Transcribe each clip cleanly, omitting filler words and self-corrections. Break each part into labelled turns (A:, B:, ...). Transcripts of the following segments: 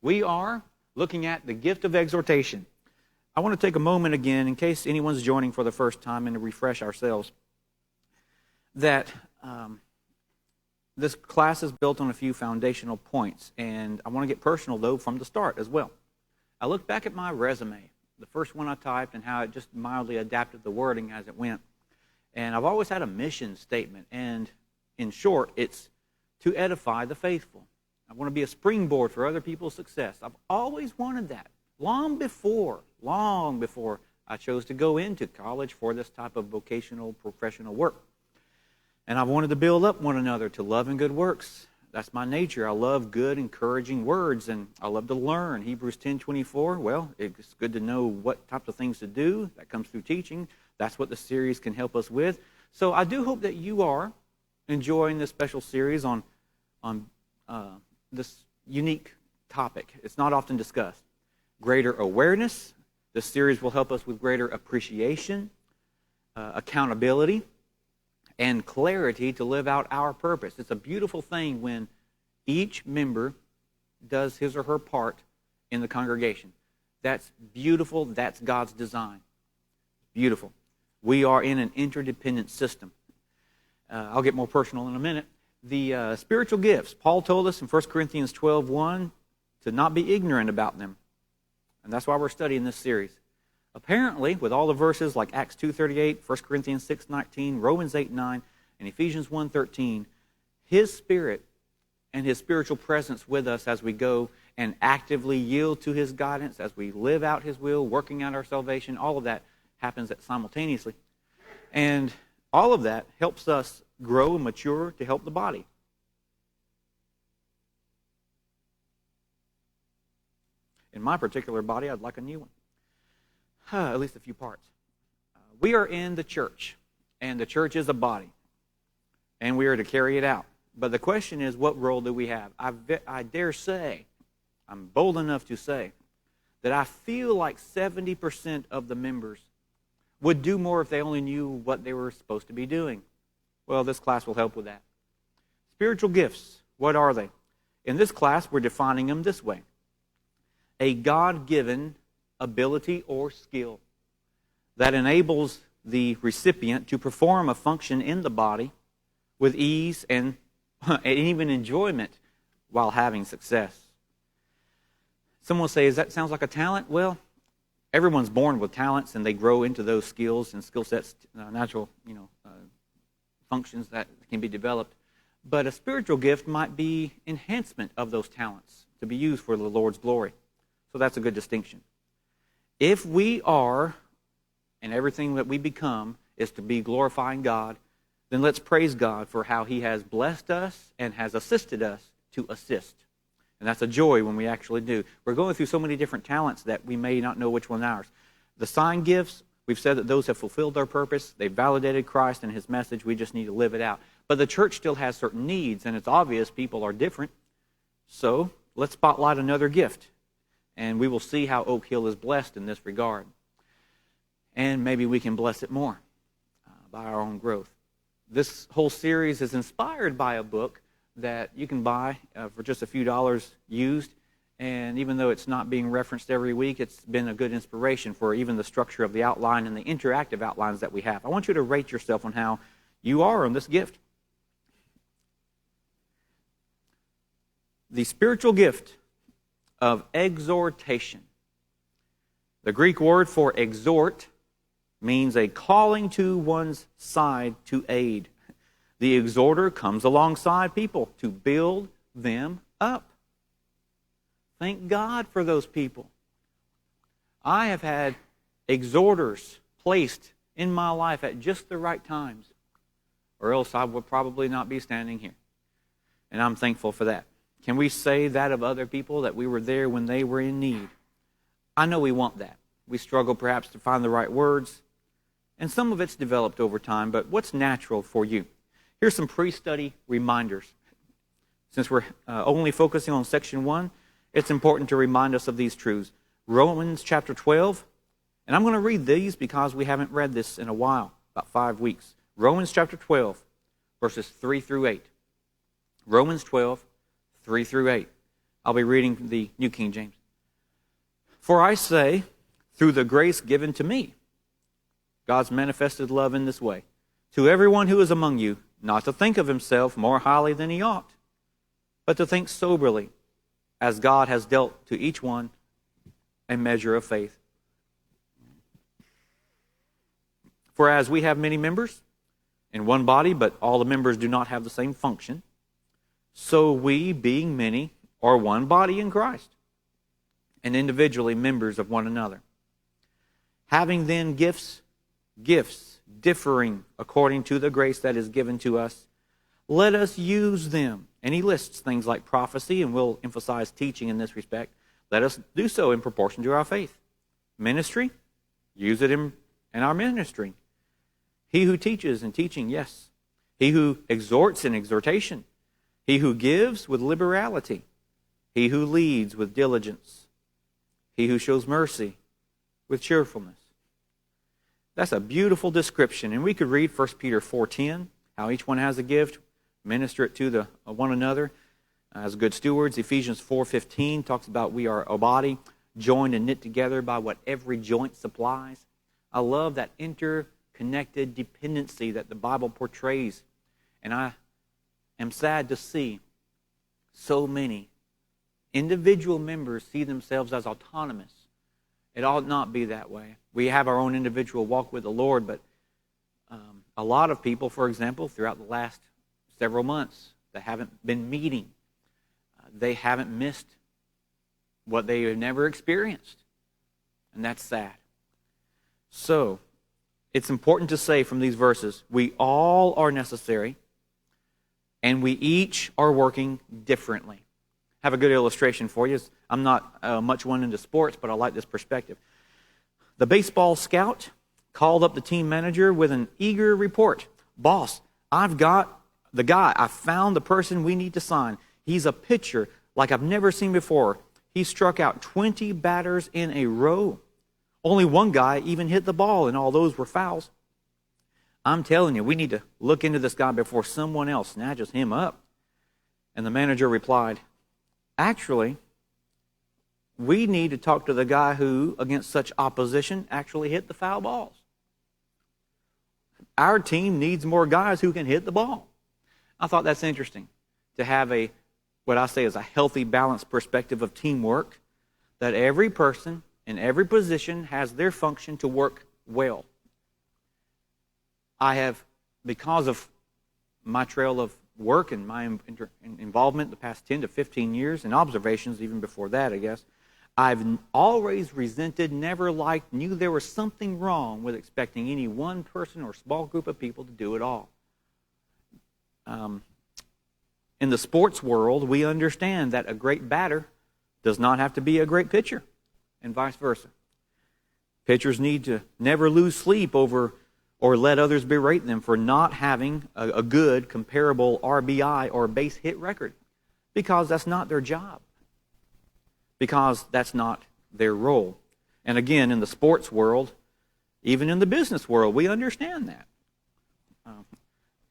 A: We are looking at the gift of exhortation. I want to take a moment again, in case anyone's joining for the first time, and to refresh ourselves, that this class is built on a few foundational points, and I want to get personal, though, from the start as well. I look back at my resume, the first one I typed, and how it just mildly adapted the wording as it went. And I've always had a mission statement, and in short, it's to edify the faithful. I want to be a springboard for other people's success. I've always wanted that, long before I chose to go into college for this type of vocational, professional work. And I've wanted to build up one another to love and good works. That's my nature. I love good, encouraging words, and I love to learn. Hebrews 10:24, well, it's good to know what types of things to do. That comes through teaching. That's what the series can help us with. So I do hope that you are enjoying this special series on this unique topic. It's not often discussed. Greater awareness. This series will help us with greater appreciation, accountability, and clarity to live out our purpose. It's a beautiful thing when each member does his or her part in the congregation. That's beautiful. That's God's design. Beautiful. We are in an interdependent system. I'll get more personal in a minute. The spiritual gifts. Paul told us in 1 Corinthians 12:1 to not be ignorant about them. And that's why we're studying this series. Apparently, with all the verses like Acts 2:38, 1 Corinthians 6:19, Romans 8:9, and Ephesians 1:13, His Spirit and His spiritual presence with us as we go and actively yield to His guidance, as we live out His will, working out our salvation, all of that happens simultaneously. And all of that helps us grow and mature to help the body. In my particular body, I'd like a new one. At least a few parts. We are in the church, and the church is a body, and we are to carry it out. But the question is, what role do we have? I dare say, I'm bold enough to say, that I feel like 70% of the members would do more if they only knew what they were supposed to be doing. Well, this class will help with that. Spiritual gifts, what are they? In this class, we're defining them this way. A God-given ability or skill that enables the recipient to perform a function in the body with ease and even enjoyment while having success. Someone will say, that sounds like a talent? Well, everyone's born with talents, and they grow into those skills and skill sets, natural functions that can be developed. But a spiritual gift might be enhancement of those talents to be used for the Lord's glory. So that's a good distinction. If we are, and everything that we become is to be glorifying God, then let's praise God for how He has blessed us and has assisted us to assist. And that's a joy when we actually do. We're going through so many different talents that we may not know which one's ours. The sign gifts, we've said that those have fulfilled their purpose. They've validated Christ and His message. We just need to live it out. But the church still has certain needs, and it's obvious people are different. So let's spotlight another gift. And we will see how Oak Hill is blessed in this regard. And maybe we can bless it more by our own growth. This whole series is inspired by a book that you can buy for just a few dollars used. And even though it's not being referenced every week, it's been a good inspiration for even the structure of the outline and the interactive outlines that we have. I want you to rate yourself on how you are on this gift. The spiritual gift of exhortation. The Greek word for exhort means a calling to one's side to aid. The exhorter comes alongside people to build them up. Thank God for those people. I have had exhorters placed in my life at just the right times, or else I would probably not be standing here. And I'm thankful for that. Can we say that of other people, that we were there when they were in need? I know we want that. We struggle perhaps to find the right words, and some of it's developed over time, but what's natural for you? Here's some pre-study reminders. Since we're only focusing on section 1, it's important to remind us of these truths. Romans chapter 12, and I'm going to read these because we haven't read this in a while, about 5 weeks. Romans chapter 12, verses 3 through 8. Romans 12, 3 through 8. I'll be reading from the New King James. For I say, through the grace given to me, God's manifested love in this way, to everyone who is among you, not to think of himself more highly than he ought, but to think soberly, as God has dealt to each one a measure of faith. For as we have many members in one body, but all the members do not have the same function, so we, being many, are one body in Christ, and individually members of one another. Having then gifts differing according to the grace that is given to us, let us use them. And he lists things like prophecy, and we'll emphasize teaching in this respect. Let us do so in proportion to our faith. Ministry, use it in our ministry. He who teaches in teaching, yes. He who exhorts in exhortation. He who gives with liberality. He who leads with diligence. He who shows mercy with cheerfulness. That's a beautiful description. And we could read 1 Peter 4:10, how each one has a gift, minister it to one another as good stewards. Ephesians 4:15 talks about we are a body, joined and knit together by what every joint supplies. I love that interconnected dependency that the Bible portrays. And I am sad to see so many individual members see themselves as autonomous. It ought not be that way. We have our own individual walk with the Lord, but a lot of people, for example, throughout the last several months that haven't been meeting, they haven't missed what they have never experienced. And that's sad. So, it's important to say from these verses, we all are necessary, and we each are working differently. I have a good illustration for you. I'm not much one into sports, but I like this perspective. The baseball scout called up the team manager with an eager report. Boss, I've got the guy. I found the person we need to sign. He's a pitcher like I've never seen before. He struck out 20 batters in a row. Only one guy even hit the ball, and all those were fouls. I'm telling you, we need to look into this guy before someone else snatches him up. And the manager replied, actually, we need to talk to the guy who, against such opposition, actually hit the foul balls. Our team needs more guys who can hit the ball. I thought that's interesting, to have what I say is a healthy, balanced perspective of teamwork, that every person in every position has their function to work well. I have, because of my trail of work and my involvement the past 10 to 15 years, and observations even before that, I guess, I've always resented, never liked, knew there was something wrong with expecting any one person or small group of people to do it all. In the sports world, we understand that a great batter does not have to be a great pitcher, and vice versa. Pitchers need to never lose sleep over or let others berate them for not having a good, comparable RBI or base hit record, because that's not their job, because that's not their role. And again, in the sports world, even in the business world, we understand that.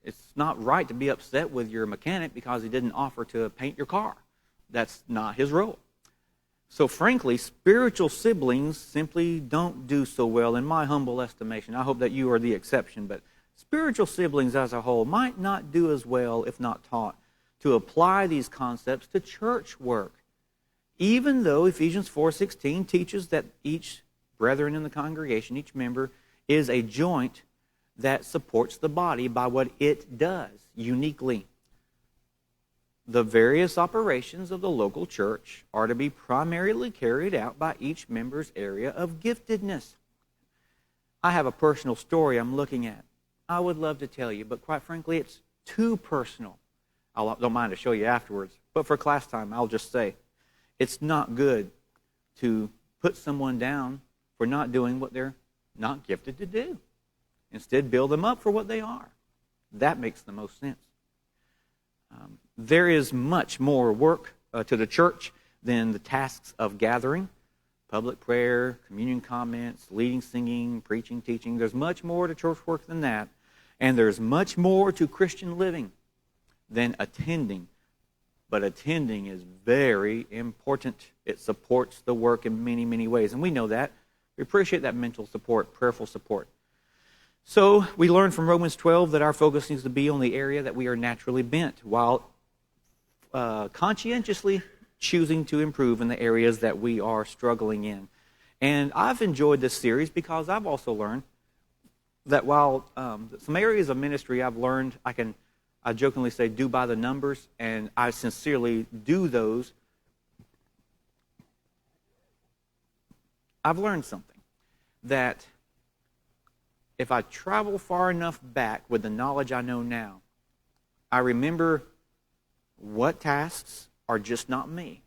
A: It's not right to be upset with your mechanic because he didn't offer to paint your car. That's not his role. So frankly, spiritual siblings simply don't do so well, in my humble estimation. I hope that you are the exception, but spiritual siblings as a whole might not do as well, if not taught, to apply these concepts to church work. Even though Ephesians 4:16 teaches that each brethren in the congregation, each member, is a joint that supports the body by what it does uniquely. The various operations of the local church are to be primarily carried out by each member's area of giftedness. I have a personal story I'm looking at. I would love to tell you, but quite frankly, it's too personal. I don't mind to show you afterwards, but for class time, I'll just say, it's not good to put someone down for not doing what they're not gifted to do. Instead, build them up for what they are. That makes the most sense. There is much more work to the church than the tasks of gathering, public prayer, communion comments, leading, singing, preaching, teaching. There's much more to church work than that. And there's much more to Christian living than attending but attending is very important. It supports the work in many, many ways, and we know that. We appreciate that mental support, prayerful support. So we learn from Romans 12 that our focus needs to be on the area that we are naturally bent, while conscientiously choosing to improve in the areas that we are struggling in. And I've enjoyed this series because I've also learned that while some areas of ministry I've learned I jokingly say do by the numbers, and I sincerely do those, I've learned something, that if I travel far enough back with the knowledge I know now, I remember what tasks are just not me,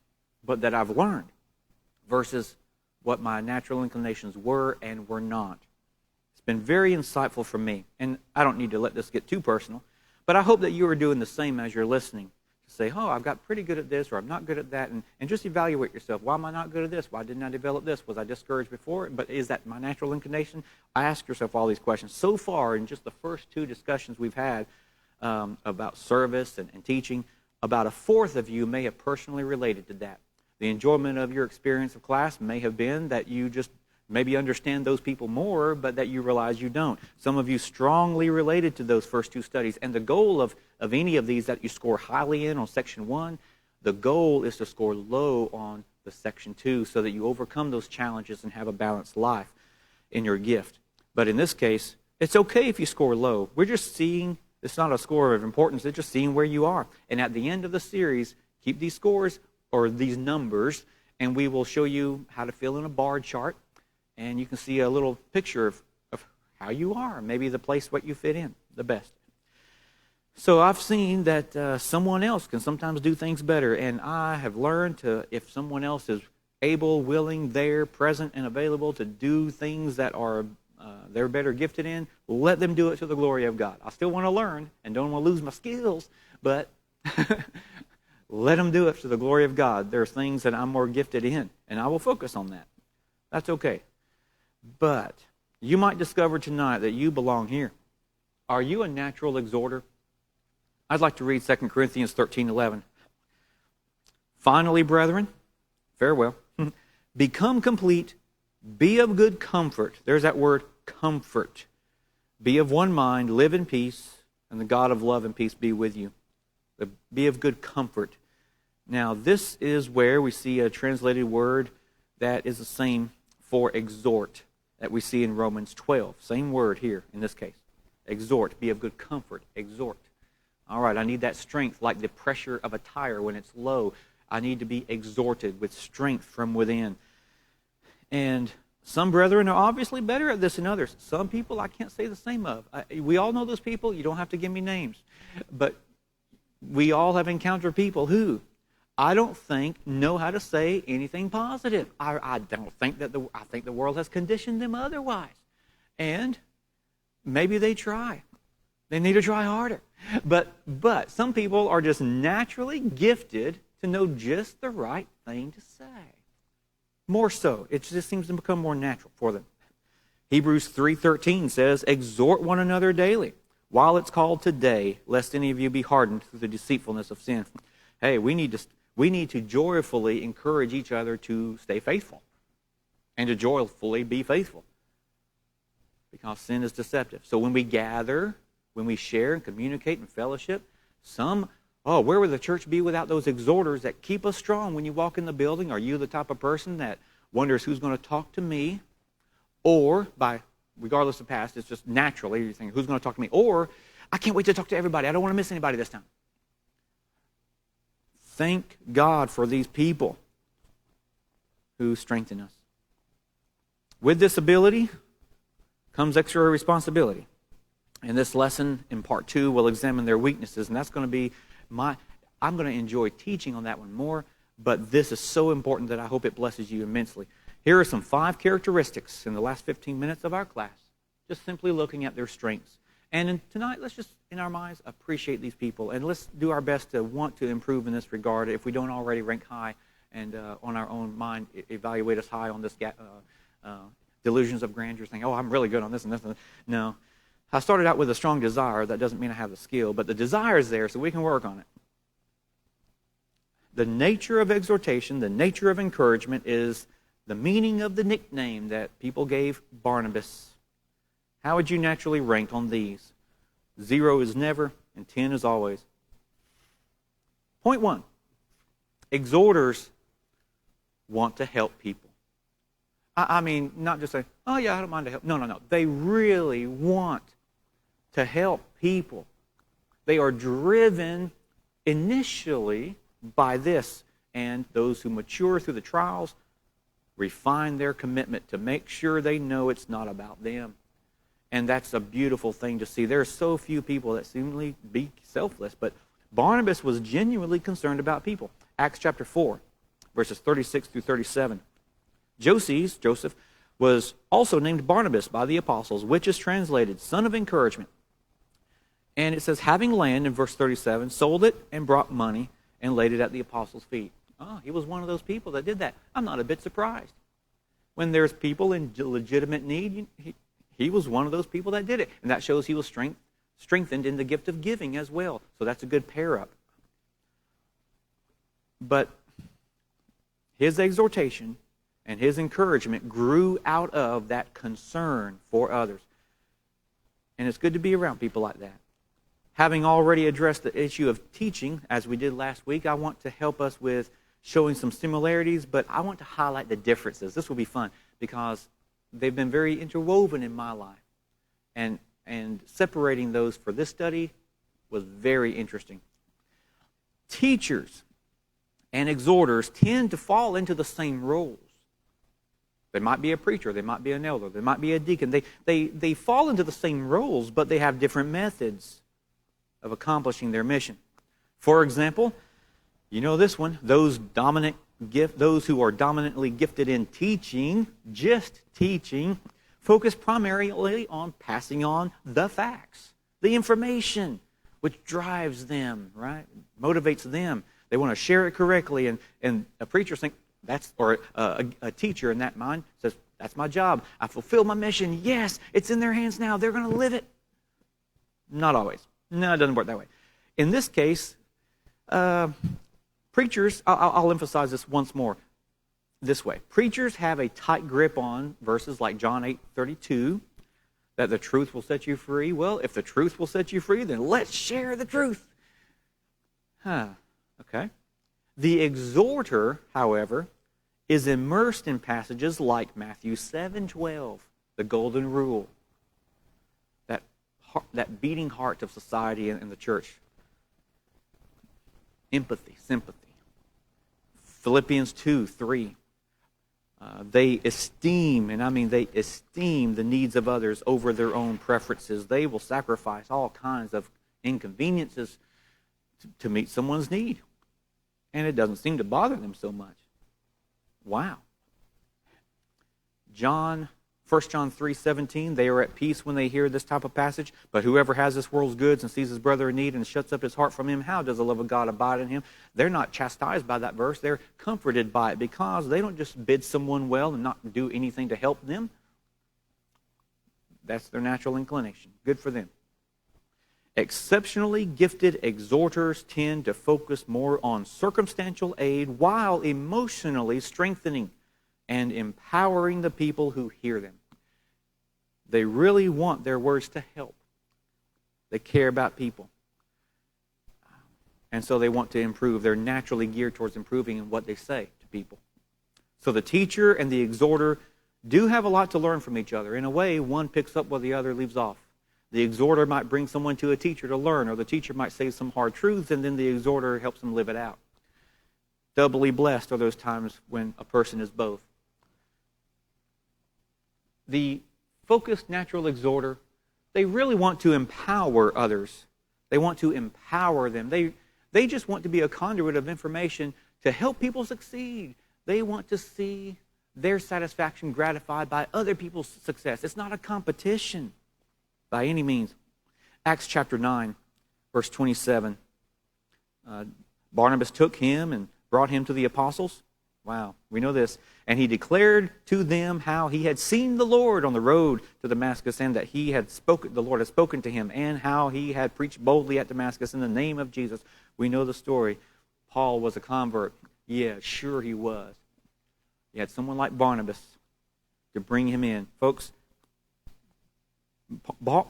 A: but that I've learned, versus what my natural inclinations were and were not. It's been very insightful for me, and I don't need to let this get too personal, but I hope that you are doing the same as you're listening. To say, oh, I've got pretty good at this, or I'm not good at that, and just evaluate yourself. Why am I not good at this? Why didn't I develop this? Was I discouraged before? But is that my natural inclination? Ask yourself all these questions. So far, in just the first two discussions we've had about service and teaching, about a fourth of you may have personally related to that. The enjoyment of your experience of class may have been that you just maybe understand those people more, but that you realize you don't. Some of you strongly related to those first two studies. And the goal of any of these that you score highly in on section 1, the goal is to score low on the section 2 so that you overcome those challenges and have a balanced life in your gift. But in this case, it's okay if you score low. We're just seeing, it's not a score of importance, it's just seeing where you are. And at the end of the series, keep these scores or these numbers, and we will show you how to fill in a bar chart. And you can see a little picture of how you are, maybe the place what you fit in the best. So I've seen that someone else can sometimes do things better, and I have learned to, if someone else is able, willing, there, present, and available to do things that are they're better gifted in, let them do it to the glory of God. I still want to learn and don't want to lose my skills, but let them do it to the glory of God. There are things that I'm more gifted in, and I will focus on that. That's okay. But you might discover tonight that you belong here. Are you a natural exhorter? I'd like to read 2 Corinthians 13:11. Finally, brethren, farewell, become complete, be of good comfort. There's that word, comfort. Be of one mind, live in peace, and the God of love and peace be with you. Be of good comfort. Now, this is where we see a translated word that is the same for exhort that we see in Romans 12. Same word here in this case. Exhort, be of good comfort, exhort. All right, I need that strength like the pressure of a tire when it's low. I need to be exhorted with strength from within. And some brethren are obviously better at this than others. Some people I can't say the same of. We all know those people. You don't have to give me names. But we all have encountered people who I don't think know how to say anything positive. I don't think that I think the world has conditioned them otherwise. And maybe they try. They need to try harder. But some people are just naturally gifted to know just the right thing to say. More so. It just seems to become more natural for them. Hebrews 3:13 says, exhort one another daily, while it's called today, lest any of you be hardened through the deceitfulness of sin. Hey, we need to joyfully encourage each other to stay faithful and to joyfully be faithful, because sin is deceptive. So when we gather, when we share and communicate and fellowship, where would the church be without those exhorters that keep us strong when you walk in the building? Are you the type of person that wonders who's going to talk to me? Or, regardless of past, it's just naturally you think, who's going to talk to me? Or, I can't wait to talk to everybody. I don't want to miss anybody this time. Thank God for these people who strengthen us. With this ability comes extra responsibility. And this lesson in part 2 will examine their weaknesses, and that's going to be I'm going to enjoy teaching on that one more, but this is so important that I hope it blesses you immensely. Here are some 5 characteristics in the last 15 minutes of our class, just simply looking at their strengths. And tonight, let's just, in our minds, appreciate these people, and let's do our best to want to improve in this regard if we don't already rank high and on our own mind evaluate us high on this delusions of grandeur, saying, oh, I'm really good on this and this. No. I started out with a strong desire. That doesn't mean I have the skill, but the desire is there, so we can work on it. The nature of exhortation, the nature of encouragement is the meaning of the nickname that people gave Barnabas. How would you naturally rank on these? 0 is never, and 10 is always. Point 1. Exhorters want to help people. I mean, not just say, oh yeah, I don't mind to help. No. They really want to help people. They are driven initially by this. And those who mature through the trials refine their commitment to make sure they know it's not about them. And that's a beautiful thing to see. There are so few people that seemingly be selfless, but Barnabas was genuinely concerned about people. Acts chapter 4, verses 36 through 37. Joseph, was also named Barnabas by the apostles, which is translated son of encouragement. And it says, having land, in verse 37, sold it and brought money and laid it at the apostles' feet. Oh, he was one of those people that did that. I'm not a bit surprised. When there's people in legitimate need, he was one of those people that did it. And that shows he was strengthened in the gift of giving as well. So that's a good pair-up. But his exhortation and his encouragement grew out of that concern for others. And it's good to be around people like that. Having already addressed the issue of teaching, as we did last week, I want to help us with showing some similarities, but I want to highlight the differences. This will be fun because they've been very interwoven in my life. And separating those for this study was very interesting. Teachers and exhorters tend to fall into the same roles. They might be a preacher, they might be an elder, they might be a deacon. They fall into the same roles, but they have different methods of accomplishing their mission. For example, you know this one, those who are dominantly gifted in teaching, just teaching, focus primarily on passing on the facts, the information, which drives them, right? Motivates them. They want to share it correctly, and a preacher thinks a teacher in that mind says, that's my job. I fulfill my mission. Yes, it's in their hands now. They're going to live it. Not always. No, it doesn't work that way. In this case, preachers, I'll emphasize this once more this way. Preachers have a tight grip on verses like John 8:32, that the truth will set you free. Well, if the truth will set you free, then let's share the truth. Okay. The exhorter, however, is immersed in passages like Matthew 7:12, the golden rule, that beating heart of society and the church. Empathy, sympathy. Philippians 2:3. They esteem, and I mean they esteem the needs of others over their own preferences. They will sacrifice all kinds of inconveniences to meet someone's need. And it doesn't seem to bother them so much. Wow. 1 John 3:17, they are at peace when they hear this type of passage, but whoever has this world's goods and sees his brother in need and shuts up his heart from him, how does the love of God abide in him? They're not chastised by that verse. They're comforted by it because they don't just bid someone well and not do anything to help them. That's their natural inclination. Good for them. Exceptionally gifted exhorters tend to focus more on circumstantial aid while emotionally strengthening and empowering the people who hear them. They really want their words to help. They care about people. And so they want to improve. They're naturally geared towards improving in what they say to people. So the teacher and the exhorter do have a lot to learn from each other. In a way, one picks up where the other leaves off. The exhorter might bring someone to a teacher to learn, or the teacher might say some hard truths, and then the exhorter helps them live it out. Doubly blessed are those times when a person is both. The focused natural exhorter, they really want to empower others. They want to empower them. They just want to be a conduit of information to help people succeed. They want to see their satisfaction gratified by other people's success. It's not a competition by any means. Acts chapter 9, verse 27. Barnabas took him and brought him to the apostles. Wow, we know this. And he declared to them how he had seen the Lord on the road to Damascus, and that the Lord had spoken to him, and how he had preached boldly at Damascus in the name of Jesus. We know the story. Paul was a convert. Yeah, sure he was. He had someone like Barnabas to bring him in. Folks, what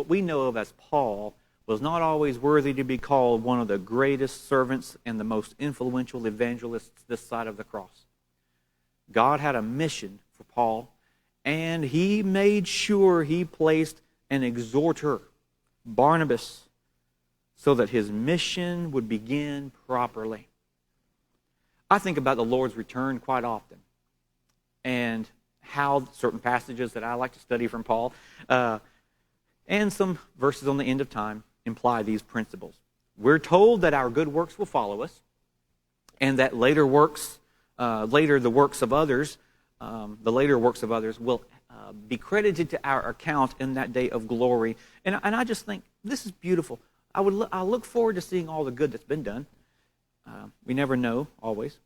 A: we know of as Paul was not always worthy to be called one of the greatest servants and the most influential evangelists this side of the cross. God had a mission for Paul, and he made sure he placed an exhorter, Barnabas, so that his mission would begin properly. I think about the Lord's return quite often, and how certain passages that I like to study from Paul, and some verses on the end of time imply these principles. We're told that our good works will follow us, and that later the works of others will be credited to our account in that day of glory. And I just think this is beautiful. I look forward to seeing all the good that's been done. We never know always.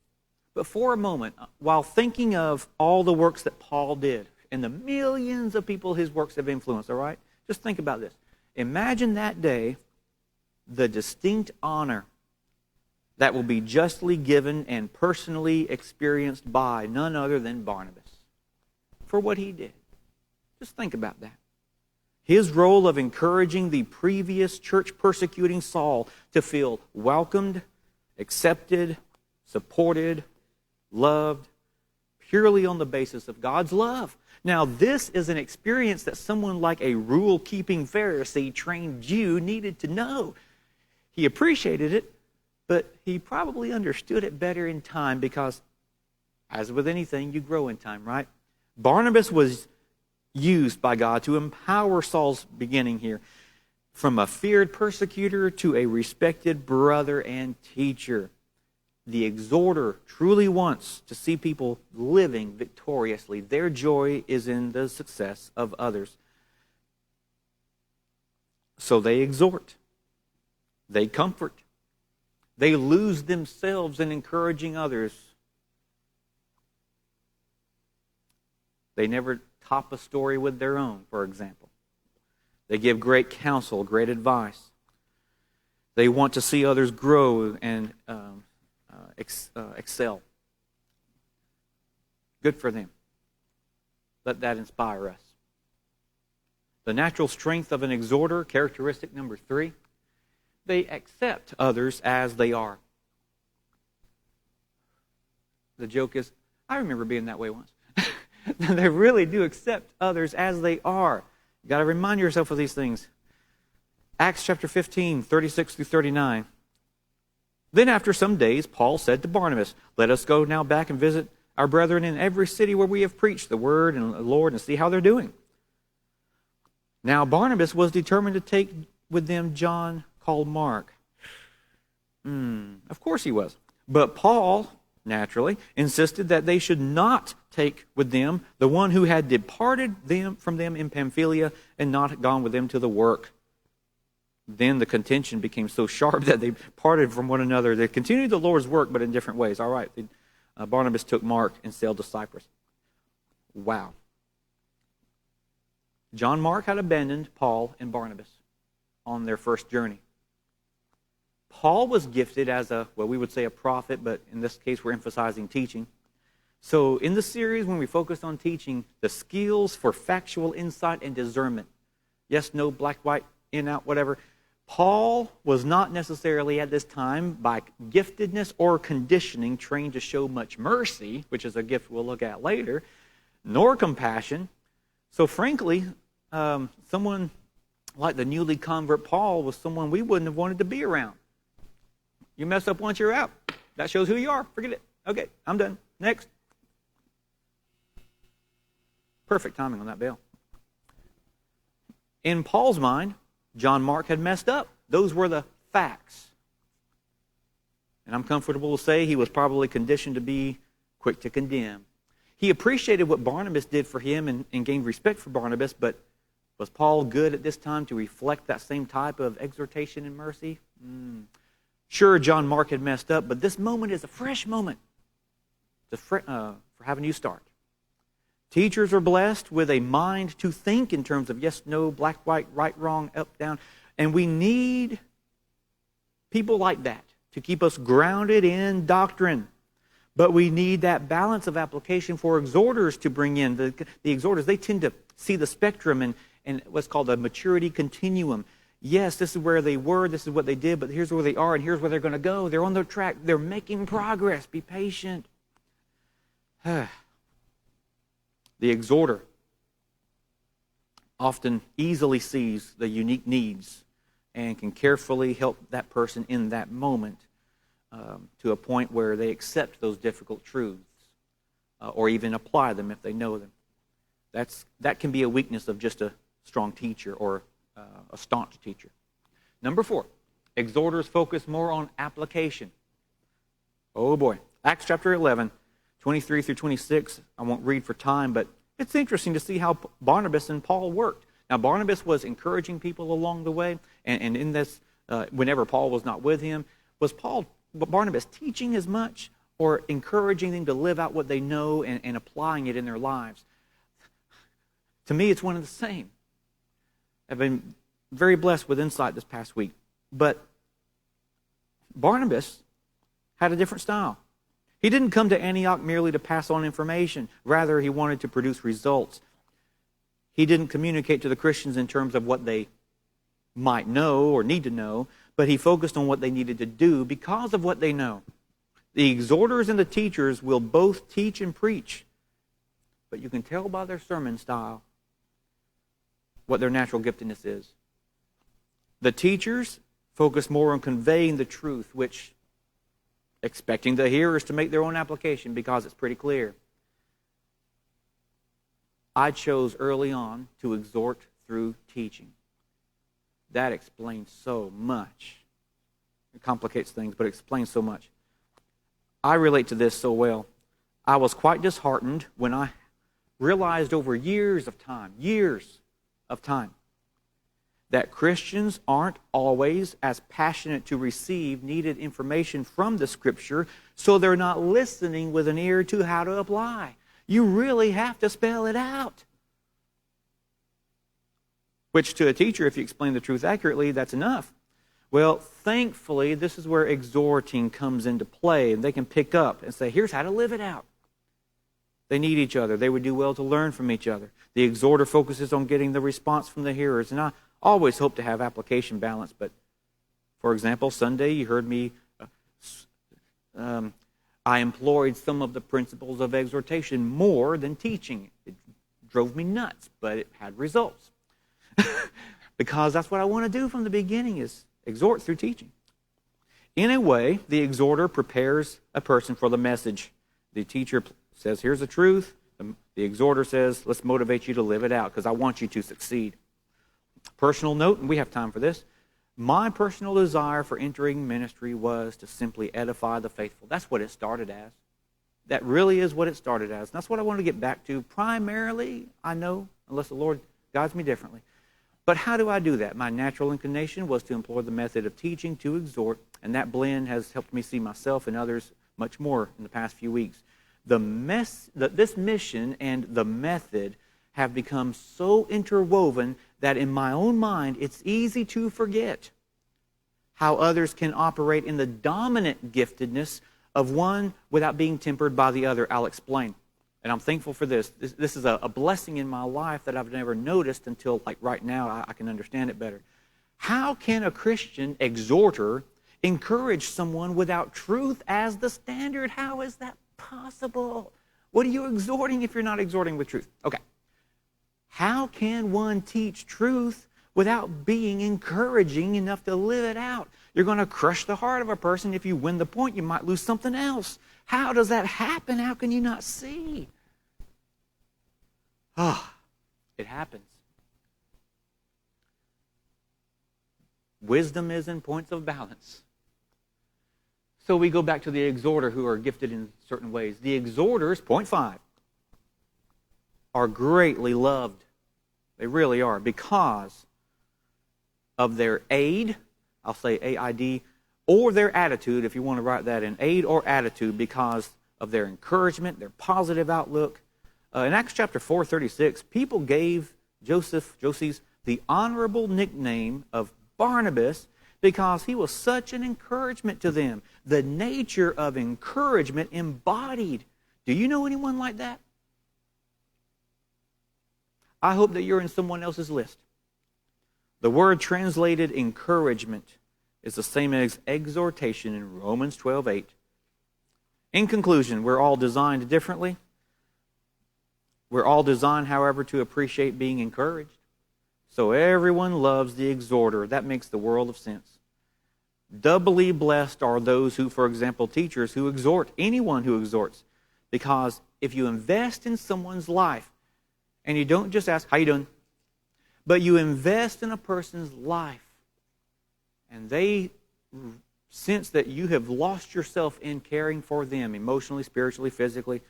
A: But for a moment, while thinking of all the works that Paul did and the millions of people his works have influenced, all right? Just think about this. Imagine that day, the distinct honor that will be justly given and personally experienced by none other than Barnabas for what he did. Just think about that. His role of encouraging the previous church persecuting Saul to feel welcomed, accepted, supported, loved, purely on the basis of God's love. Now, this is an experience that someone like a rule-keeping Pharisee trained Jew needed to know. He appreciated it, but he probably understood it better in time because, as with anything, you grow in time, right? Barnabas was used by God to empower Saul's beginning here, from a feared persecutor to a respected brother and teacher. The exhorter truly wants to see people living victoriously. Their joy is in the success of others. So they exhort. They comfort. They lose themselves in encouraging others. They never top a story with their own, for example. They give great counsel, great advice. They want to see others grow and excel. Good for them. Let that inspire us. The natural strength of an exhorter, characteristic number 3, they accept others as they are. The joke is, I remember being that way once. They really do accept others as they are. You've got to remind yourself of these things. Acts chapter 15, 36 through 39. Then after some days, Paul said to Barnabas, "Let us go now back and visit our brethren in every city where we have preached the word and the Lord and see how they're doing." Now Barnabas was determined to take with them John called Mark. Of course he was. But Paul, naturally, insisted that they should not take with them the one who had departed from them in Pamphylia and not gone with them to the work. Then the contention became so sharp that they parted from one another. They continued the Lord's work, but in different ways. All right, Barnabas took Mark and sailed to Cyprus. Wow. John Mark had abandoned Paul and Barnabas on their first journey. Paul was gifted as we would say a prophet, but in this case we're emphasizing teaching. So in the series, when we focus on teaching, the skills for factual insight and discernment, yes, no, black, white, in, out, whatever, Paul was not necessarily at this time, by giftedness or conditioning, trained to show much mercy, which is a gift we'll look at later, nor compassion. So frankly, someone like the newly convert Paul was someone we wouldn't have wanted to be around. You mess up once, you're out. That shows who you are. Forget it. Okay, I'm done. Next. Perfect timing on that bell. In Paul's mind, John Mark had messed up. Those were the facts. And I'm comfortable to say he was probably conditioned to be quick to condemn. He appreciated what Barnabas did for him and gained respect for Barnabas, but was Paul good at this time to reflect that same type of exhortation and mercy? Sure, John Mark had messed up, but this moment is a fresh moment for have a new start. Teachers are blessed with a mind to think in terms of yes, no, black, white, right, wrong, up, down. And we need people like that to keep us grounded in doctrine. But we need that balance of application for exhorters to bring in. The exhorters, they tend to see the spectrum and what's called a maturity continuum. Yes, this is where they were, this is what they did, but here's where they are, and here's where they're going to go. They're on their track. They're making progress. Be patient. The exhorter often easily sees the unique needs and can carefully help that person in that moment to a point where they accept those difficult truths or even apply them if they know them. That can be a weakness of just a strong teacher or a staunch teacher. Number 4, exhorters focus more on application. Oh boy. Acts chapter 11, 23 through 26. I won't read for time, but it's interesting to see how Barnabas and Paul worked. Now, Barnabas was encouraging people along the way, and in this, whenever Paul was not with him, was Barnabas teaching as much or encouraging them to live out what they know and applying it in their lives? To me, it's one and the same. I've been very blessed with insight this past week. But Barnabas had a different style. He didn't come to Antioch merely to pass on information. Rather, he wanted to produce results. He didn't communicate to the Christians in terms of what they might know or need to know, but he focused on what they needed to do because of what they know. The exhorters and the teachers will both teach and preach, but you can tell by their sermon style what their natural giftedness is. The teachers focus more on conveying the truth, which expecting the hearers to make their own application because it's pretty clear. I chose early on to exhort through teaching. That explains so much. It complicates things, but it explains so much. I relate to this so well. I was quite disheartened when I realized over years of time, that Christians aren't always as passionate to receive needed information from the Scripture, so they're not listening with an ear to how to apply. You really have to spell it out. Which to a teacher, if you explain the truth accurately, that's enough. Well, thankfully, this is where exhorting comes into play, and they can pick up and say, here's how to live it out. They need each other. They would do well to learn from each other. The exhorter focuses on getting the response from the hearers, and I always hope to have application balance, but for example, Sunday you heard me, I employed some of the principles of exhortation more than teaching. It drove me nuts, but it had results. Because that's what I want to do from the beginning, is exhort through teaching. In a way, the exhorter prepares a person for the message. The teacher says, here's the truth. The exhorter says, let's motivate you to live it out because I want you to succeed. Personal note, and we have time for this. My personal desire for entering ministry was to simply edify the faithful. That's what it started as. That really is what it started as. And that's what I want to get back to primarily, I know, unless the Lord guides me differently. But how do I do that? My natural inclination was to employ the method of teaching to exhort, and that blend has helped me see myself and others much more in the past few weeks. This mission and the method have become so interwoven that in my own mind, it's easy to forget how others can operate in the dominant giftedness of one without being tempered by the other. I'll explain. And I'm thankful for this. This is a blessing in my life that I've never noticed until like right now I can understand it better. How can a Christian exhorter encourage someone without truth as the standard? How is that possible? What are you exhorting if you're not exhorting with truth? Okay. How can one teach truth without being encouraging enough to live it out? You're going to crush the heart of a person. If you win the point, you might lose something else. How does that happen? How can you not see? It happens. Wisdom is in points of balance. So we go back to the exhorter who are gifted in certain ways. The exhorters, point 5, are greatly loved. They really are, because of their aid, I'll say A-I-D, or their attitude, if you want to write that in, aid or attitude, because of their encouragement, their positive outlook. In Acts chapter 4:36, people gave Joses the honorable nickname of Barnabas because he was such an encouragement to them. The nature of encouragement embodied. Do you know anyone like that? I hope that you're in someone else's list. The word translated encouragement is the same as exhortation in Romans 12:8. In conclusion, we're all designed differently. We're all designed, however, to appreciate being encouraged. So everyone loves the exhorter. That makes the world of sense. Doubly blessed are those who, for example, teachers who exhort, anyone who exhorts. Because if you invest in someone's life, and you don't just ask, how you doing? But you invest in a person's life, and they sense that you have lost yourself in caring for them emotionally, spiritually, physically,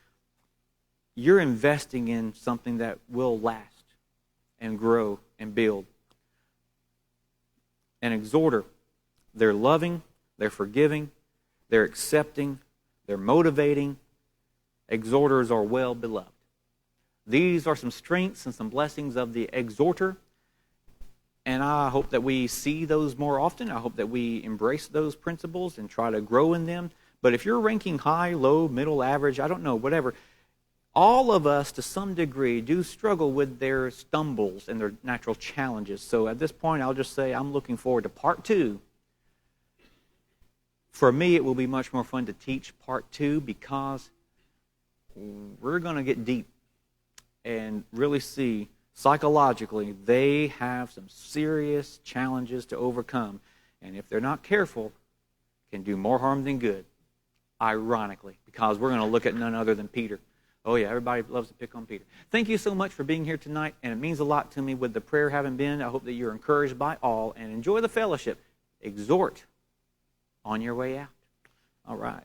A: you're investing in something that will last and grow and build. An exhorter, they're loving, they're forgiving, they're accepting, they're motivating. Exhorters are well beloved. These are some strengths and some blessings of the exhorter, and I hope that we see those more often. I hope that we embrace those principles and try to grow in them. But if you're ranking high, low, middle, average, I don't know, whatever, all of us to some degree do struggle with their stumbles and their natural challenges. So at this point, I'll just say I'm looking forward to part 2. For me, it will be much more fun to teach part 2 because we're going to get deep and really see psychologically they have some serious challenges to overcome. And if they're not careful, can do more harm than good, ironically, because we're going to look at none other than Peter. Oh yeah, everybody loves to pick on Peter. Thank you so much for being here tonight, and it means a lot to me with the prayer having been. I hope that you're encouraged by all, and enjoy the fellowship. Exhort on your way out. All right.